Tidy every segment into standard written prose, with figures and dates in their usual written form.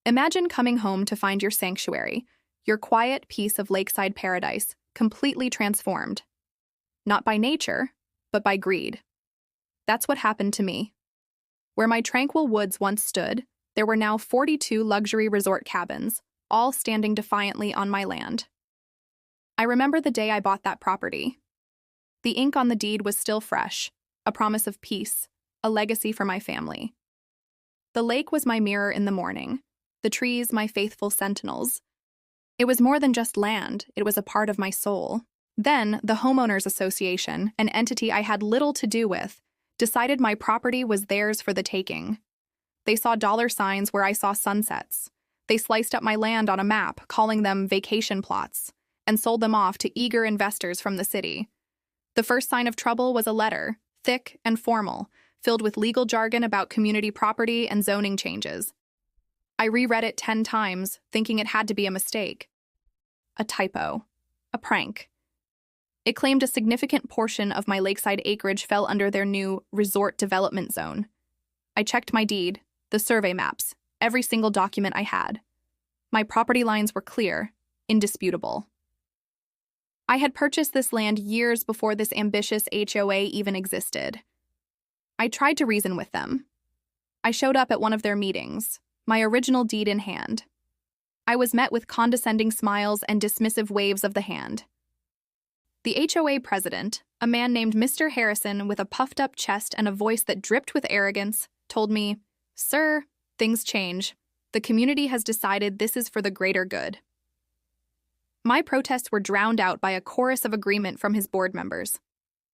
Imagine coming home to find your sanctuary, your quiet piece of lakeside paradise, completely transformed. Not by nature, but by greed. That's what happened to me. Where my tranquil woods once stood, there were now 42 luxury resort cabins, all standing defiantly on my land. I remember the day I bought that property. The ink on the deed was still fresh, a promise of peace, a legacy for my family. The lake was my mirror in the morning, the trees my faithful sentinels. It was more than just land, it was a part of my soul. Then, the Homeowners Association, an entity I had little to do with, decided my property was theirs for the taking. They saw dollar signs where I saw sunsets. They sliced up my land on a map, calling them vacation plots, and sold them off to eager investors from the city. The first sign of trouble was a letter, thick and formal, filled with legal jargon about community property and zoning changes. I reread it 10 times, thinking it had to be a mistake. A typo. A prank. It claimed a significant portion of my lakeside acreage fell under their new resort development zone. I checked my deed, the survey maps, every single document I had. My property lines were clear, indisputable. I had purchased this land years before this ambitious HOA even existed. I tried to reason with them. I showed up at one of their meetings, my original deed in hand. I was met with condescending smiles and dismissive waves of the hand. The HOA president, a man named Mr. Harrison with a puffed-up chest and a voice that dripped with arrogance, told me, "Sir, things change. The community has decided this is for the greater good." My protests were drowned out by a chorus of agreement from his board members.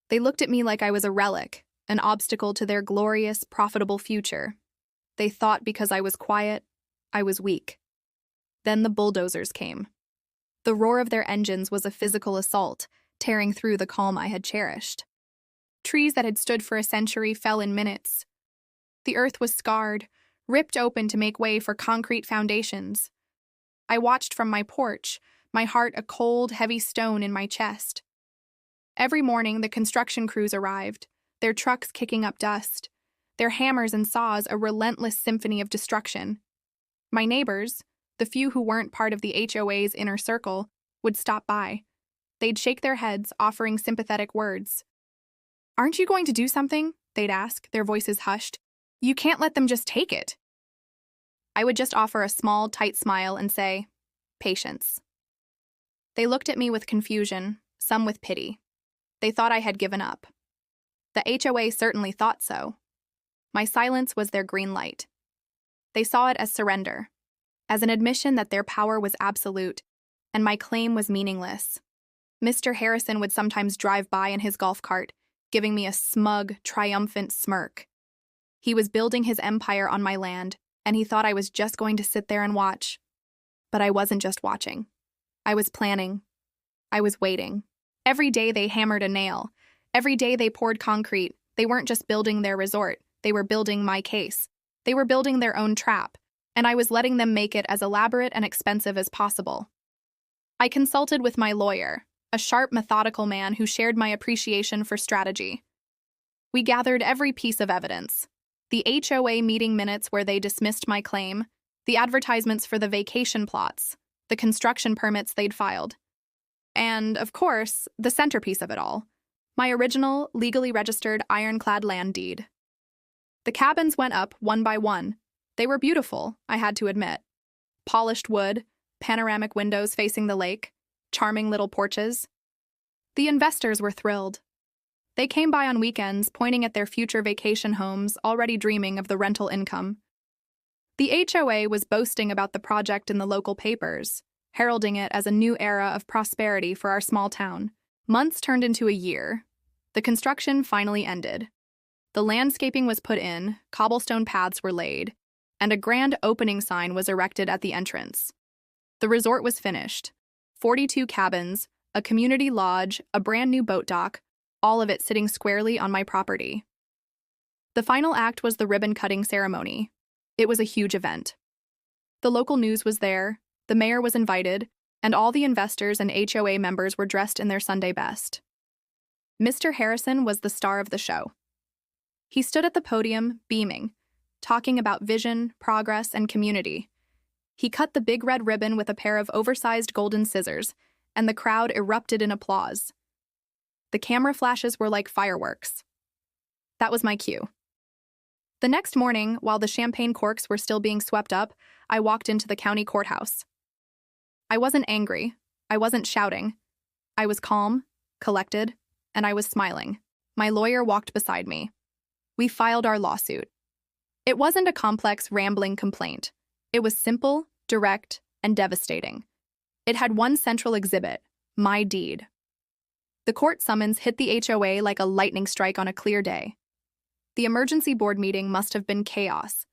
They looked at me like I was a relic, an obstacle to their glorious, profitable future. They thought because I was quiet, I was weak. Then the bulldozers came. The roar of their engines was a physical assault, tearing through the calm I had cherished. Trees that had stood for a century fell in minutes. The earth was scarred, ripped open to make way for concrete foundations. I watched from my porch, my heart a cold, heavy stone in my chest. Every morning, the construction crews arrived, their trucks kicking up dust, their hammers and saws a relentless symphony of destruction. My neighbors, the few who weren't part of the HOA's inner circle, would stop by. They'd shake their heads, offering sympathetic words. "Aren't you going to do something?" they'd ask, their voices hushed. "You can't let them just take it." I would just offer a small, tight smile and say, "Patience." They looked at me with confusion, some with pity. They thought I had given up. The HOA certainly thought so. My silence was their green light. They saw it as surrender, as an admission that their power was absolute, and my claim was meaningless. Mr. Harrison would sometimes drive by in his golf cart, giving me a smug, triumphant smirk. He was building his empire on my land, and he thought I was just going to sit there and watch. But I wasn't just watching. I was planning. I was waiting. Every day they hammered a nail. Every day they poured concrete. They weren't just building their resort. They were building my case. They were building their own trap, and I was letting them make it as elaborate and expensive as possible. I consulted with my lawyer, a sharp, methodical man who shared my appreciation for strategy. We gathered every piece of evidence. The HOA meeting minutes where they dismissed my claim, the advertisements for the vacation plots, the construction permits they'd filed. And, of course, the centerpiece of it all, my original, legally registered ironclad land deed. The cabins went up one by one. They were beautiful, I had to admit. Polished wood, panoramic windows facing the lake, charming little porches. The investors were thrilled. They came by on weekends, pointing at their future vacation homes, already dreaming of the rental income. The HOA was boasting about the project in the local papers, heralding it as a new era of prosperity for our small town. Months turned into a year. The construction finally ended. The landscaping was put in, cobblestone paths were laid, and a grand opening sign was erected at the entrance. The resort was finished. 42 cabins, a community lodge, a brand new boat dock, all of it sitting squarely on my property. The final act was the ribbon-cutting ceremony. It was a huge event. The local news was there, the mayor was invited, and all the investors and HOA members were dressed in their Sunday best. Mr. Harrison was the star of the show. He stood at the podium, beaming, talking about vision, progress, and community. He cut the big red ribbon with a pair of oversized golden scissors, and the crowd erupted in applause. The camera flashes were like fireworks. That was my cue. The next morning, while the champagne corks were still being swept up, I walked into the county courthouse. I wasn't angry. I wasn't shouting. I was calm, collected, and I was smiling. My lawyer walked beside me. We filed our lawsuit. It wasn't a complex, rambling complaint. It was simple, direct, and devastating. It had one central exhibit, my deed. The court summons hit the HOA like a lightning strike on a clear day. The emergency board meeting must have been chaos.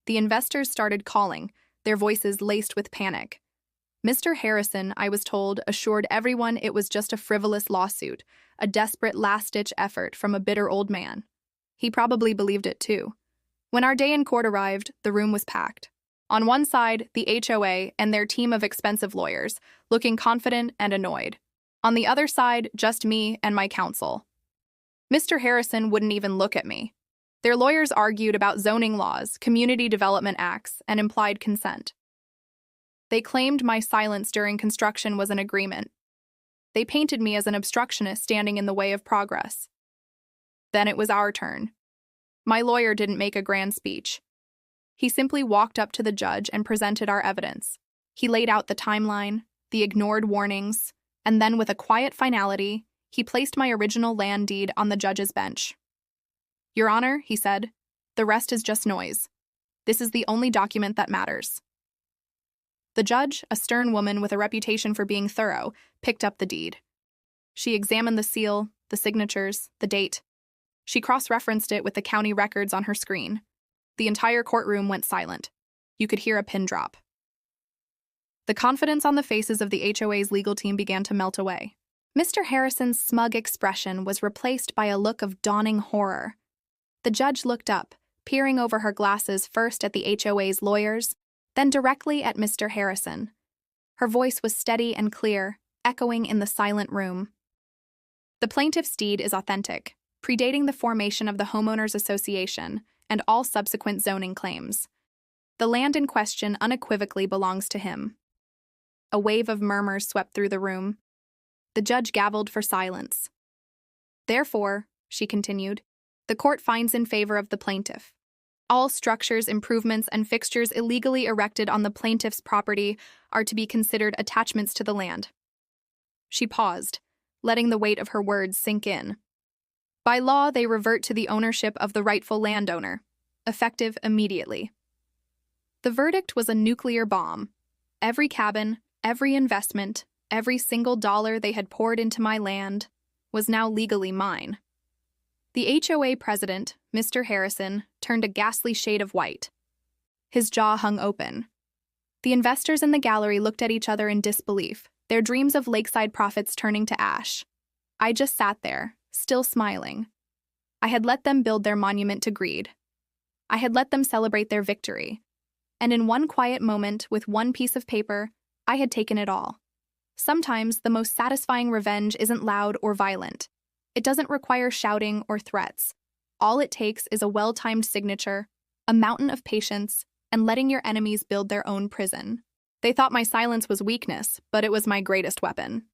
The investors started calling, their voices laced with panic. Mr. Harrison, I was told, assured everyone it was just a frivolous lawsuit, a desperate last-ditch effort from a bitter old man. He probably believed it too. When our day in court arrived, the room was packed. On one side, the HOA and their team of expensive lawyers, looking confident and annoyed. On the other side, just me and my counsel. Mr. Harrison wouldn't even look at me. Their lawyers argued about zoning laws, community development acts, and implied consent. They claimed my silence during construction was an agreement. They painted me as an obstructionist standing in the way of progress. Then it was our turn. My lawyer didn't make a grand speech. He simply walked up to the judge and presented our evidence. He laid out the timeline, the ignored warnings, and then with a quiet finality, he placed my original land deed on the judge's bench. "Your Honor," he said, "the rest is just noise. This is the only document that matters." The judge, a stern woman with a reputation for being thorough, picked up the deed. She examined the seal, the signatures, the date. She cross-referenced it with the county records on her screen. The entire courtroom went silent. You could hear a pin drop. The confidence on the faces of the HOA's legal team began to melt away. Mr. Harrison's smug expression was replaced by a look of dawning horror. The judge looked up, peering over her glasses first at the HOA's lawyers, then directly at Mr. Harrison. Her voice was steady and clear, echoing in the silent room. The plaintiff's deed is authentic, predating the formation of the Homeowners Association and all subsequent zoning claims. The land in question unequivocally belongs to him. A wave of murmurs swept through the room. The judge gavelled for silence. "Therefore," she continued, "the court finds in favor of the plaintiff. All structures, improvements, and fixtures illegally erected on the plaintiff's property are to be considered attachments to the land." She paused, letting the weight of her words sink in. "By law, they revert to the ownership of the rightful landowner, effective immediately." The verdict was a nuclear bomb. Every cabin, every investment, every single dollar they had poured into my land was now legally mine. The HOA president, Mr. Harrison, turned a ghastly shade of white. His jaw hung open. The investors in the gallery looked at each other in disbelief, their dreams of lakeside profits turning to ash. I just sat there, still smiling. I had let them build their monument to greed. I had let them celebrate their victory. And in one quiet moment, with one piece of paper, I had taken it all. Sometimes the most satisfying revenge isn't loud or violent. It doesn't require shouting or threats. All it takes is a well-timed signature, a mountain of patience, and letting your enemies build their own prison. They thought my silence was weakness, but it was my greatest weapon.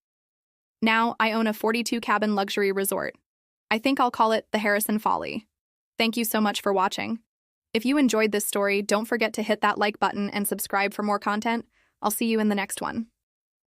Now I own a 42-cabin luxury resort. I think I'll call it the Harrison Folly. Thank you so much for watching. If you enjoyed this story, don't forget to hit that like button and subscribe for more content. I'll see you in the next one.